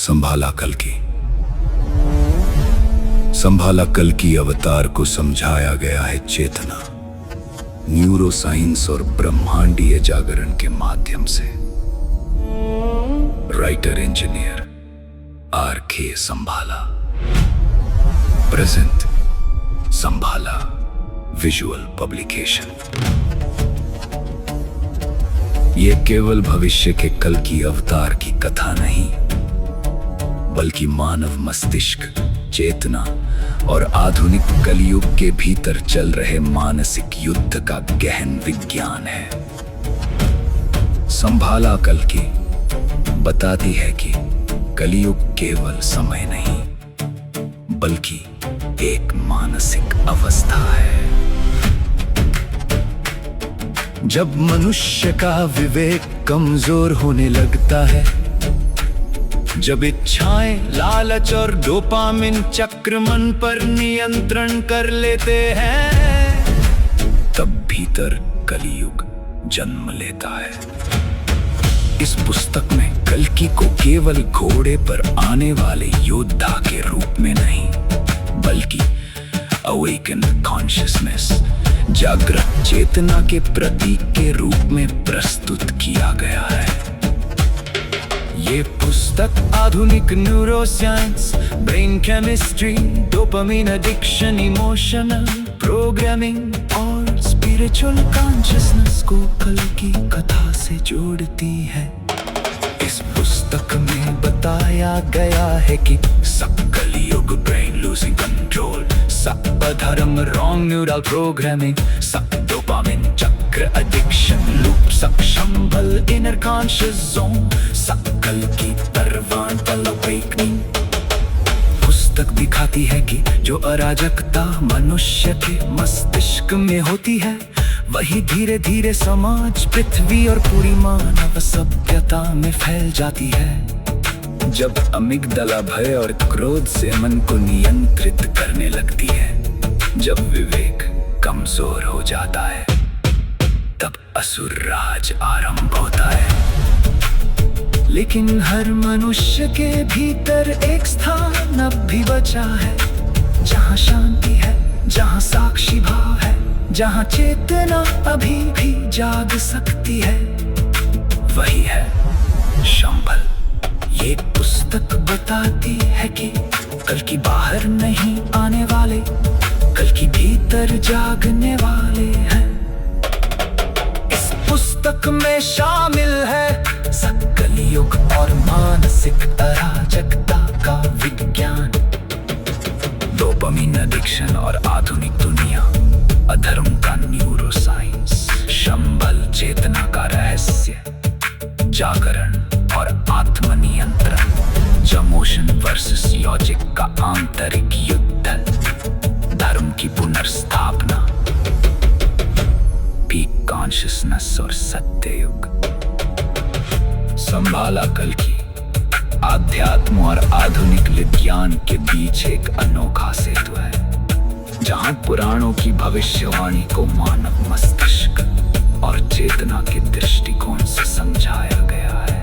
संभाला कल्कि। संभाला कल्कि अवतार को समझाया गया है चेतना, न्यूरोसाइंस और ब्रह्मांडीय जागरण के माध्यम से। Writer engineer R K. संभाला। प्रेजेंट संभाला विजुअल पब्लिकेशन। यह केवल भविष्य के कल्कि अवतार की कथा नहीं, बल्कि मानव मस्तिष्क, चेतना और आधुनिक कलयुग के भीतर चल रहे मानसिक युद्ध का गहन विज्ञान है। संभाला कल्कि बताती है कि कलयुग केवल समय नहीं, बल्कि एक मानसिक अवस्था है। जब मनुष्य का विवेक कमजोर होने लगता है, जब इच्छाएं, लालच और डोपामिन चक्र मन पर नियंत्रण कर लेते हैं, तब भीतर कलयुग जन्म लेता है। इस पुस्तक में कल्कि को केवल घोड़े पर आने वाले योद्धा के रूप में नहीं, बल्कि अवेकन्ड कॉन्शियसनेस, जागृत चेतना के प्रतीक के रूप में प्रस्तुत किया गया है। ये पुस्तक आधुनिक neuroscience, brain chemistry, dopamine addiction, emotional programming और स्पिरिचुअल कॉन्शियसनेस को कल्कि कथा से जोड़ती है। इस पुस्तक में बताया गया है कि सब कलयुग, ब्रेन लूजिंग कंट्रोल, सब अधर्म, रॉन्ग न्यूरल प्रोग्रामिंग, सब डोपामिन चक्र एडिक्शन लूप, सब शंभल इनर कॉन्शियस जोन, सब कल्कि परवान पल अवेकनिंग। पुस्तक दिखाती है कि जो अराजकता मनुष्य के मस्तिष्क में होती है, वही धीरे धीरे समाज, पृथ्वी और पूरी मानव सभ्यता में फैल जाती है। जब अमिगडाला भय और क्रोध से मन को नियंत्रित करने लगती है, जब विवेक कमजोर हो जाता है, तब असुर राज आरंभ होता है। लेकिन हर मनुष्य के भीतर एक स्थान अब भी बचा है, जहाँ शांति है, जहाँ साक्षी भाव है, जहाँ चेतना अभी भी जाग सकती है, वही है शंभल। ये पुस्तक बताती है कि कल्कि बाहर नहीं आने वाले, कल्कि भीतर जागने वाले हैं। इस पुस्तक में शामिल है कलयुग और मानसिक अराजकता का विज्ञान, डोपामिन एडिक्शन और आधुनिक दुनिया, अधर्म का न्यूरोसाइंस, शंभल चेतना का रहस्य, जागरण और आत्मनियंत्रण, जमोशन वर्सेस लॉजिक का आंतरिक युद्ध, धर्म की पुनर्स्थापना, पीक कॉन्शियसनेस और सत्ययुग। संभाला कल्कि आध्यात्म और आधुनिक विज्ञान के बीच एक अनोखा सेतु है, जहां पुराणों की भविष्यवाणी को मानव मस्तिष्क और चेतना के दृष्टिकोण से समझाया गया है।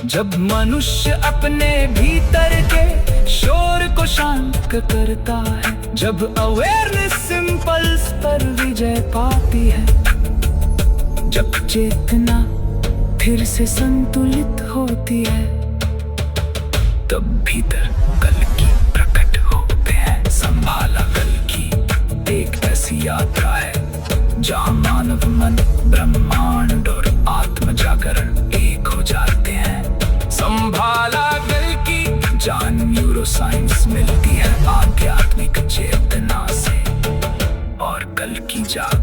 जब मनुष्य अपने भीतर के शोर को शांत करता है, जब अवेयरनेस इंपल्स पर विजय पाती है, जब चेतना फिर से संतुलित होती है, तब भीतर कल्कि प्रकट होते हैं। संभाला कल्कि एक ऐसी यात्रा है जहां मानव मन, ब्रह्मांड और आत्म जागरण एक हो जाते हैं। संभाला कल्कि जहां न्यूरोसाइंस मिलती है आध्यात्मिक चेतना से, और कल्कि जागरण